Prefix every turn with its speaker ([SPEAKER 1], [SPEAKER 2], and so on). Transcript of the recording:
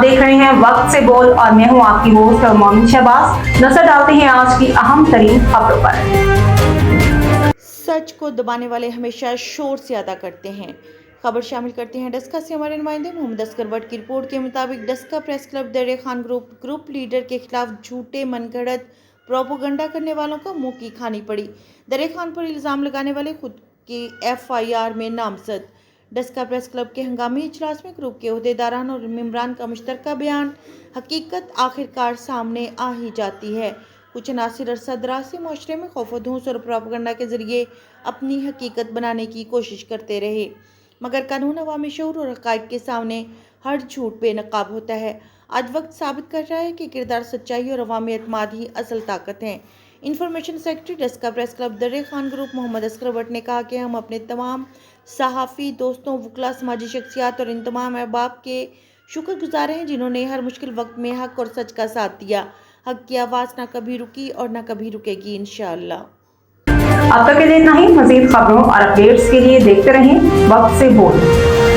[SPEAKER 1] देख रहे हैं वक्त से बोल और मैं हूं आपकी होस्ट और मोमिन शहबाज। नजर डालते हैं आज की अहम तरीन खबरों पर।
[SPEAKER 2] सच को दबाने वाले हमेशा शोर से अदा करते हैं। खबर शामिल करते हैं डस्का से हमारे नुमाइंदे मोहम्मद अस्कर भट्ट की रिपोर्ट के मुताबिक डस्का प्रेस क्लब दर्रे खान ग्रुप लीडर के खिलाफ झूठे मनगढ़ंत प्रोपोगंडा करने वालों को मुंह की खानी पड़ी। दर्रे खान पर इल्ज़ाम लगाने वाले खुद की FIR में नामजद। डस्का प्रेस क्लब के हंगामी इजलास में ग्रुप के ओहदेदारान और मेंबरान का मुश्तरका बयान हकीकत आखिरकार सामने आ ही जाती है। कुछ अनासिर अरसा दराज से माशरे में खौफ-ओ-धूस और प्रोपेगेंडा के जरिए अपनी हकीकत बनाने की कोशिश करते रहे, मगर कानून अवामी शऊर और हक़ाइक़ के सामने हर झूठ बेनकाब होता है। आज वक्त साबित कर रहा है कि किरदार, सच्चाई और अवामी एतमाद ही असल ताकत हैं। Information secretary Daska press club दर्रे खान ग्रुप मोहम्मद अस्कर भट्ट ने कहा कि हम अपने तमाम सहाफ़ी दोस्तों, वकला, समाजी शख्सियात और इन तमाम अहबाब के शुक्रगुजार हैं जिन्होंने हर मुश्किल वक्त में हक़ और सच का साथ दिया। हक़ की आवाज़ ना कभी रुकी और ना कभी रुकेगी इंशाअल्लाह।
[SPEAKER 1] अब तक के लिए इतना ही। मज़ीद खबरों और अपडेट्स के लिए देखते रहें वक्त से बोल।